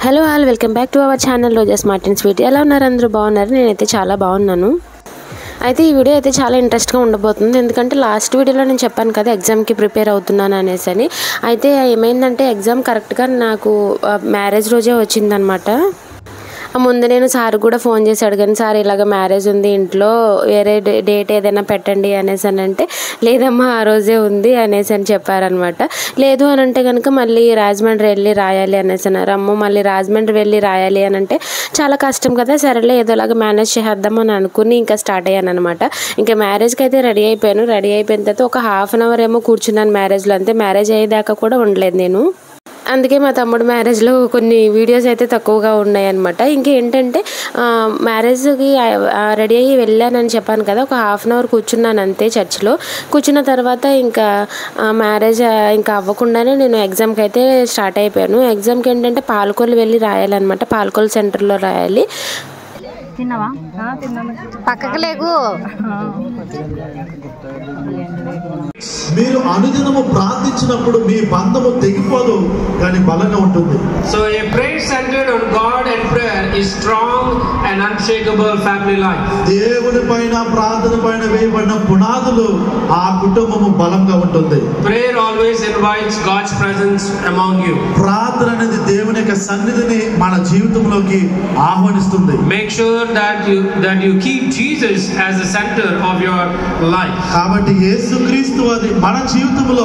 Hello all, welcome back to our channel Roja smart and sweet. ఎలా ఉన్నారు? అందరూ బాగున్నారు? నేనైతే చాలా బాగున్నాను. అయితే ఈ వీడియో అయితే చాలా ఇంట్రెస్ట్గా ఉండబోతుంది. ఎందుకంటే లాస్ట్ వీడియోలో నేను చెప్పాను కదా ఎగ్జామ్కి ప్రిపేర్ అవుతున్నాను అనేసి అని. అయితే ఏమైందంటే ఎగ్జామ్ కరెక్ట్గా నాకు మ్యారేజ్ రోజే వచ్చిందనమాట. ముందు నేను సార్ కూడా ఫోన్ చేసి అడిగాను, సార్ ఇలాగ మ్యారేజ్ ఉంది ఇంట్లో, వేరే డేట్ ఏదైనా పెట్టండి అనేసి అని అంటే, లేదమ్మా ఆ రోజే ఉంది అనేసి అని చెప్పారనమాట. లేదు అని అంటే కనుక మళ్ళీ రాజమండ్రి వెళ్ళి రాయాలి అనేసి అన్నారు. అమ్మో మళ్ళీ రాజమండ్రి వెళ్ళి రాయాలి అని అంటే చాలా కష్టం కదా, సరేలే ఏదోలాగా మేనేజ్ చేద్దాం అని అనుకుని ఇంకా స్టార్ట్ అయ్యాను అనమాట. ఇంకా మ్యారేజ్కి అయితే రెడీ అయిపోయాను. రెడీ అయిపోయిన తర్వాత ఒక హాఫ్ అన్ అవర్ ఏమో కూర్చున్నాను మ్యారేజ్లో, అంతే. మ్యారేజ్ అయ్యేదాకా కూడా ఉండలేదు నేను. అందుకే మా తమ్ముడు మ్యారేజ్లో కొన్ని వీడియోస్ అయితే తక్కువగా ఉన్నాయన్నమాట. ఇంకేంటంటే మ్యారేజ్కి రెడీ అయ్యి వెళ్ళానని చెప్పాను కదా, ఒక హాఫ్ అన్ అవర్ కూర్చున్నాను అంతే చర్చ్లో. కూర్చున్న తర్వాత ఇంకా మ్యారేజ్ ఇంకా అవ్వకుండానే నేను ఎగ్జామ్కి అయితే స్టార్ట్ అయిపోయాను. ఎగ్జామ్కి ఏంటంటే పాలకొల్లు వెళ్ళి రాయాలన్నమాట. పాలకొల్లు సెంటర్లో రాయాలి. తిన్నావా? పక్కకు లేకు. మీరు అనుదినము ప్రార్థించినప్పుడు మీ బంధము తెగిపోదు, కానీ బలంగా ఉంటుంది. So a prayer centered on God and prayer is strong and unshakable family life. దేవుని పైన ప్రార్థన పైన వేయబడిన పునాదులు ఆ కుటుంబము బలంగా ఉంటుంది. Prayer always invites God's presence among you. ప్రార్థన అనేది దేవుని యొక్క సన్నిధిని మన జీవితంలోకి ఆహ్వానిస్తుంది. Make sure that you keep Jesus as the center of your life. కాబట్టి యేసుక్రీస్తు అది మన జీవితంలో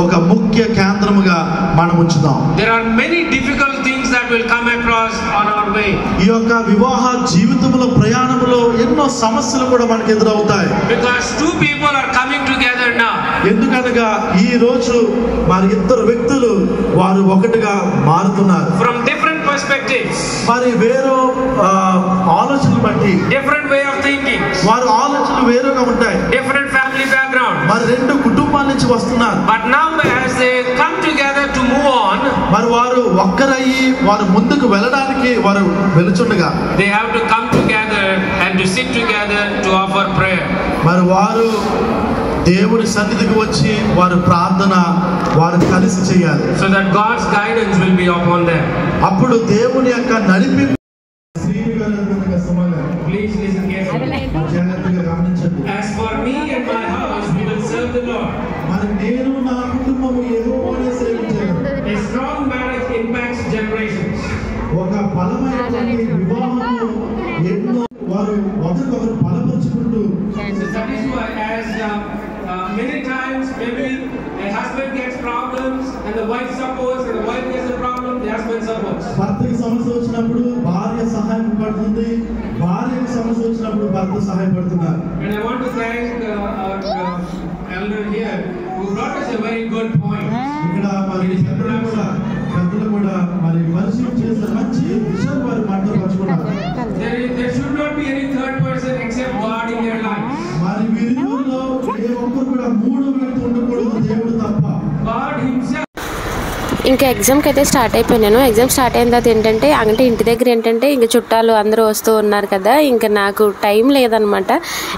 ఒక ముఖ్య కేంద్రముగా మనం ఉంచుదాం. There are many difficult things that will come across on our way. ఈ యొక్క వివాహ జీవితంలో ప్రయాణంలో ఎన్నో సమస్యలు కూడా మనకు ఎదురవుతాయి. Because two people are coming together now. ఎందుకనగా ఈ రోజు మరి ఇద్దరు వ్యక్తులు వారు ఒకటిగా మారుతున్నారు. From different perspectives. మరి వేరే ఆలోచనలు బట్టి, different way of thinking. వారి ఆలోచనలు వేరుగా ఉంటాయి. different family background. మరి రెండు కుటుంబాల నుంచి వస్తున్నారు. But now as they come together to move on, మరి వారు ఒక్కరయ్యి వారు ముందుకు వెళ్ళడానికి వారు వెలుచుండగా they have to come together and to sit together to offer prayer. మరి వారు దేవుని సన్నిధికి వచ్చి వారు ప్రార్థన వారు కలిసి చేయాలి. So that God's guidance will be upon them. అప్పుడు దేవుని యొక్క నడిపింపు. Please listen carefully. జాగ్రత్తగా గమనించండి. As for me and my house, we will serve the Lord. మరి నేను నా కుటుంబము యెహోవాను సేవించేదను. A strong marriage impacts generations. ఒక బలమైనటువంటి వివాహము ఎన్నో వారు ఒకరికొకరు బలపరుచుకుంటూ. So that is why as many times maybe a husband gets problems and the wife supports, and the wife gets a problem, the husband supports. భర్తకి సమస్య వచ్చినప్పుడు భార్య సహాయం పడుతుంది, భార్యకి సమస్య వచ్చినప్పుడు భర్త సహాయపడుతున్నారు. And I want to thank our elder here who brought us a very good point. ఇక్కడ మరి పెద్దలు కూడా మరి పరిశీలన చేసిన మంచి విషయం వారు మాటలు పంచుకున్నారు. There should not be any third person except God in their life. మరి వీరిలో ఏ ఒక్కరు కూడా మూడో వ్యక్తి ఉండకూడదు, దేవుడు తప్ప. God himself. ఇంకా ఎగ్జామ్కి అయితే స్టార్ట్ అయిపోయాను. ఎగ్జామ్ స్టార్ట్ అయిన తర్వాత ఏంటంటే ఇంటి దగ్గర ఏంటంటే ఇంకా చుట్టాలు అందరూ వస్తూ ఉన్నారు కదా, ఇంకా నాకు టైం లేదనమాట.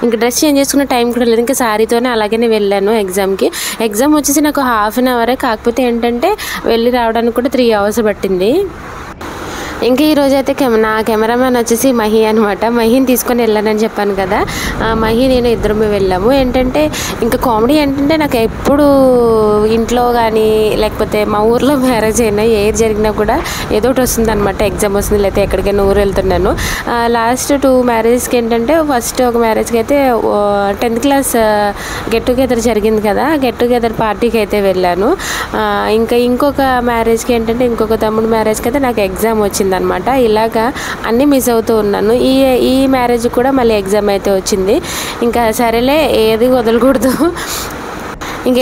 ఇంకా డ్రెస్ చేంజ్ చేసుకునే టైం కూడా లేదు. ఇంకా శారీతోనే అలాగనే వెళ్ళాను ఎగ్జామ్కి. ఎగ్జామ్ వచ్చేసి నాకు హాఫ్ అన్ అవరే, కాకపోతే ఏంటంటే వెళ్ళి రావడానికి కూడా 3 hours పట్టింది. ఇంకా ఈరోజు అయితే నా కెమెరామ్యాన్ వచ్చేసి మహి అనమాట. మహిని తీసుకొని వెళ్ళానని చెప్పాను కదా, మహి నేను ఇద్దరమే వెళ్ళాము. ఏంటంటే ఇంకా కామెడీ ఏంటంటే నాకు ఎప్పుడు ఇంట్లో కానీ లేకపోతే మా ఊర్లో మ్యారేజ్ అయినా ఏది జరిగినా కూడా ఏదో ఒకటి వస్తుంది అనమాట. ఎగ్జామ్ వస్తుంది, లేకపోతే ఎక్కడికైనా ఊరు వెళ్తున్నాను. లాస్ట్ 2 మ్యారేజ్కి ఏంటంటే ఫస్ట్ ఒక మ్యారేజ్కి అయితే 10th class గెట్ టుగెదర్ జరిగింది కదా, గెట్ టుగెదర్ పార్టీకి అయితే వెళ్ళాను. ఇంకా ఇంకొక మ్యారేజ్కి ఏంటంటే ఇంకొక తమ్ముడు మ్యారేజ్కి అయితే నాకు ఎగ్జామ్ వచ్చింది అనమాట. ఇలాగా అన్నీ మిస్ అవుతూ ఉన్నాను. ఈ మ్యారేజ్ కూడా మళ్ళీ ఎగ్జామ్ అయితే వచ్చింది. ఇంకా సరేలే ఏది వదలకూడదు, ఇంకా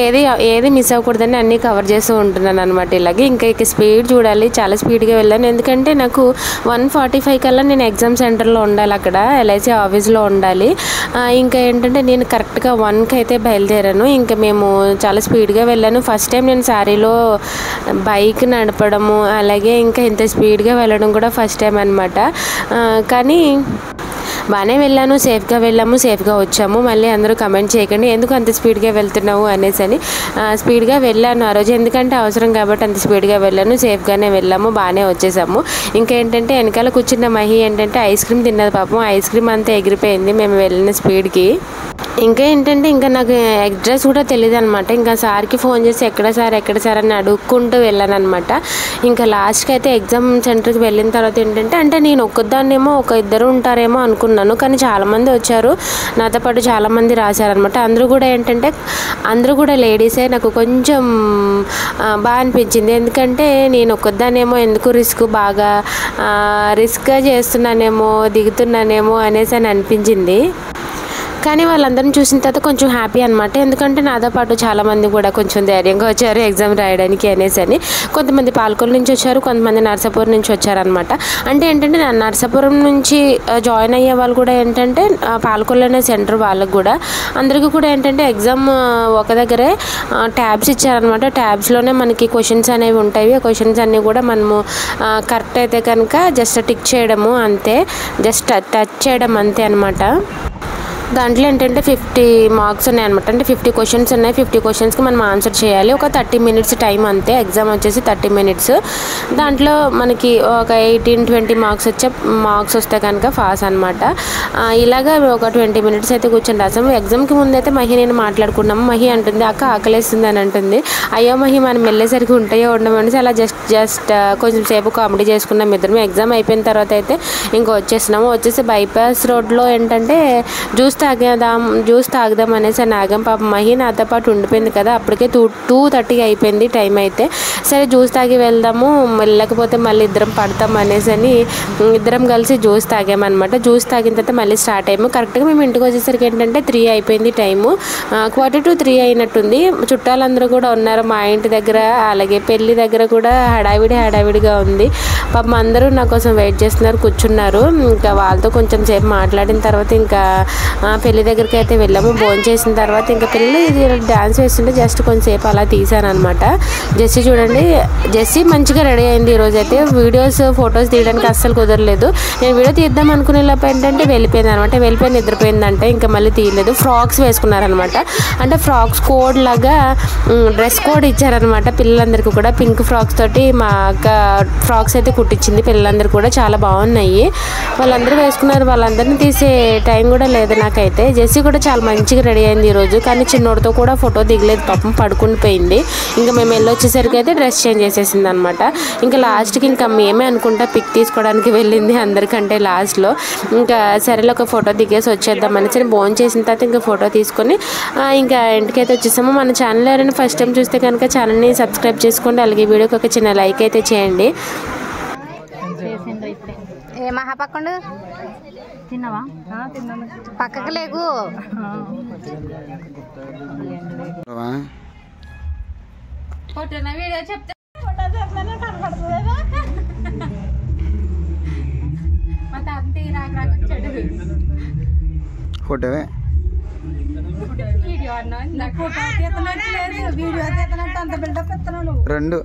ఏది మిస్ అవ్వకూడదని అన్నీ కవర్ చేస్తూ ఉంటున్నాను అనమాట. ఇలాగే ఇంకా స్పీడ్ చూడాలి, చాలా స్పీడ్గా వెళ్ళాను. ఎందుకంటే నాకు 1:45 కల్లా నేను ఎగ్జామ్ సెంటర్లో ఉండాలి, అక్కడ LIC ఆఫీస్లో ఉండాలి. ఇంకా ఏంటంటే నేను కరెక్ట్గా 1కి అయితే బయలుదేరాను. ఇంకా మేము చాలా స్పీడ్గా వెళ్ళాను. ఫస్ట్ టైం నేను శారీలో బైక్ నడపడము, అలాగే ఇంకా ఇంత స్పీడ్గా వెళ్ళడం కూడా ఫస్ట్ టైం అనమాట. కానీ బాగానే వెళ్ళాను, సేఫ్గా వెళ్ళాము, సేఫ్గా వచ్చాము. మళ్ళీ అందరూ కమెంట్ చేయకండి ఎందుకు అంత స్పీడ్గా వెళ్తున్నావు అనేసి అని. స్పీడ్గా వెళ్ళాను ఆ రోజు, ఎందుకంటే అవసరం కాబట్టి అంత స్పీడ్గా వెళ్ళాను, సేఫ్గానే వెళ్ళాము, బాగానే వచ్చేసాము. ఇంకేంటంటే వెనకాల కూర్చున్న మహి ఏంటంటే ఐస్ క్రీమ్ తిన్నది పాపం, ఐస్ క్రీమ్ అంతా ఎగిరిపోయింది మేము వెళ్ళిన స్పీడ్కి. ఇంకా ఏంటంటే ఇంకా నాకు అడ్రస్ కూడా తెలియదు అనమాట. ఇంకా సార్కి ఫోన్ చేసి ఎక్కడ సార్ అని అడుక్కుంటూ వెళ్ళాను అనమాట. ఇంకా లాస్ట్కి అయితే ఎగ్జామ్ సెంటర్కి వెళ్ళిన తర్వాత ఏంటంటే అంటే నేను ఒక్కదాన్నేమో ఒక ఇద్దరు ఉంటారేమో అనుకున్నాను, కానీ చాలామంది వచ్చారు నాతో పాటు, చాలామంది రాశారనమాట. అందరూ కూడా ఏంటంటే అందరూ కూడా లేడీసే. నాకు కొంచెం బాగా అనిపించింది, ఎందుకంటే నేను ఒక్కదాన్నేమో ఎందుకు బాగా రిస్క్గా చేస్తున్నానేమో, దిగుతున్నానేమో అనేసి అని అనిపించింది. కానీ వాళ్ళందరిని చూసిన తర్వాత కొంచెం హ్యాపీ అనమాట, ఎందుకంటే నాతో పాటు చాలామంది కూడా కొంచెం ధైర్యంగా వచ్చారు ఎగ్జామ్ రాయడానికి అనేసి అని. కొంతమంది పాలకొల్లు నుంచి వచ్చారు, కొంతమంది నర్సాపురం నుంచి వచ్చారనమాట. అంటే ఏంటంటే నర్సాపురం నుంచి జాయిన్ అయ్యే వాళ్ళు కూడా ఏంటంటే పాలకొల్లు అనే సెంటర్ వాళ్ళకు కూడా అందరికీ కూడా ఏంటంటే ఎగ్జామ్ ఒక దగ్గరే ట్యాబ్స్ ఇచ్చారనమాట. ట్యాబ్స్లోనే మనకి క్వశ్చన్స్ అనేవి ఉంటాయి. ఆ క్వశ్చన్స్ అన్నీ కూడా మనము కరెక్ట్ అయితే కనుక జస్ట్ టిక్ చేయడము అంతే, జస్ట్ టచ్ చేయడం అంతే అనమాట. దాంట్లో ఏంటంటే 50 మార్క్స్ ఉన్నాయి అనమాట. అంటే 50 క్వశ్చన్స్ ఉన్నాయి, 50 క్వశ్చన్స్కి మనం ఆన్సర్ చేయాలి. ఒక 30 మినిట్స్ టైం అంతే. ఎగ్జామ్ వచ్చేసి 30 మినిట్స్. దాంట్లో మనకి ఒక 18-20 మార్క్స్ వస్తే కనుక పాస్ అనమాట. ఇలాగా ఒక 20 మినిట్స్ అయితే కూర్చొని రాసాము. ఎగ్జామ్కి ముందు అయితే మహి నేను మాట్లాడుకున్నాము. మహి అంటుంది అక్క ఆకలేస్తుంది అని అంటుంది. అయ్యో మహి మనం వెళ్ళేసరికి ఉంటాయో ఉండమనేసి అలా జస్ట్ కొంచెం సేపు కామెడీ చేసుకున్నాం ఇద్దరం. ఎగ్జామ్ అయిపోయిన తర్వాత అయితే ఇంకా వచ్చేసినాము. వచ్చేసి బైపాస్ రోడ్లో ఏంటంటే జ్యూస్ తాగుదాం అనేసి ఆగాం. పాప మహి నాతో పాటు ఉండిపోయింది కదా, అప్పటికే 2:30 అయిపోయింది టైం అయితే. సరే జ్యూస్ తాగి వెళ్దాము, వెళ్ళకపోతే మళ్ళీ ఇద్దరం పడతాం అనేసి అని ఇద్దరం కలిసి జ్యూస్ తాగామన్నమాట. జ్యూస్ తాగిన తర్వాత మళ్ళీ స్టార్ట్ అయ్యాము. కరెక్ట్గా మేము ఇంటికి వచ్చేసరికి ఏంటంటే 3 అయిపోయింది టైము, 2:45 అయినట్టుంది. చుట్టాలందరూ కూడా ఉన్నారు మా ఇంటి దగ్గర, అలాగే పెళ్లి దగ్గర కూడా హడావిడిగా ఉంది. పాపం అందరూ నా కోసం వెయిట్ చేస్తున్నారు, కూర్చున్నారు. ఇంకా వాళ్ళతో కొంచెం సేపు మాట్లాడిన తర్వాత ఇంకా పెళ్లి దగ్గరికి అయితే వెళ్ళాము. భోజనం చేసిన తర్వాత ఇంకా పెళ్ళి డ్యాన్స్ వేస్తుంటే జస్ట్ కొంచెంసేపు అలా తీసాను అనమాట. జెస్సీ చూడండి, జెస్సీ మంచిగా రెడీ అయింది ఈరోజు అయితే. ఫొటోస్ తీయడానికి అస్సలు కుదరలేదు. నేను వీడియో తీద్దాం అనుకునే లోపు ఏంటంటే వెళ్ళిపోయింది అనమాట. నిద్రపోయిందంటే ఇంకా మళ్ళీ తీయలేదు. ఫ్రాక్స్ వేసుకున్నారనమాట. అంటే ఫ్రాక్స్ కోడ్ లాగా డ్రెస్ కోడ్ ఇచ్చారనమాట పిల్లలందరికీ కూడా. పింక్ ఫ్రాక్స్ తోటి మా అక్క ఫ్రాక్స్ అయితే కుట్టించింది. పిల్లలందరూ కూడా చాలా బాగున్నాయి. వాళ్ళందరూ వేసుకున్నారు. వాళ్ళందరినీ తీసే టైం కూడా లేదు నాకైతే. జెస్సీ కూడా చాలా మంచిగా రెడీ అయింది ఈరోజు, కానీ చిన్నోడితో కూడా ఫోటో దిగలేదు పాపం, పడుకుని పోయింది. ఇంకా మేము వెళ్ళొచ్చేసరికి అయితే డ్రెస్ చేంజ్ చేసేసింది అనమాట. ఇంకా లాస్ట్కి ఇంకా మేమే అనుకుంటా పిక్ తీసుకోవడానికి వెళ్ళింది అందరికంటే లాస్ట్లో. ఇంకా సరేలే ఒక ఫోటో దిగేసి వచ్చేద్దాం అనేసి భోజనం చేసిన తర్వాత ఇంకా ఫోటో తీసుకొని ఇంకా ఇంటికైతే వచ్చేసాము. మన ఛానల్ ఎవరైనా ఫస్ట్ టైం చూస్తే కనుక ఛానల్ని సబ్స్క్రైబ్ చేసుకోండి, అలాగే వీడియోకి ఒక చిన్న లైక్ అయితే చేయండి. ఏ మహాపక్కండు తిన్నావా? తిన్నాను. పక్కకు లేకు. వీడియో చెప్తే ఫోటోవే రెండు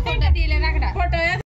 ఫోటో తీయలేదు అక్కడ.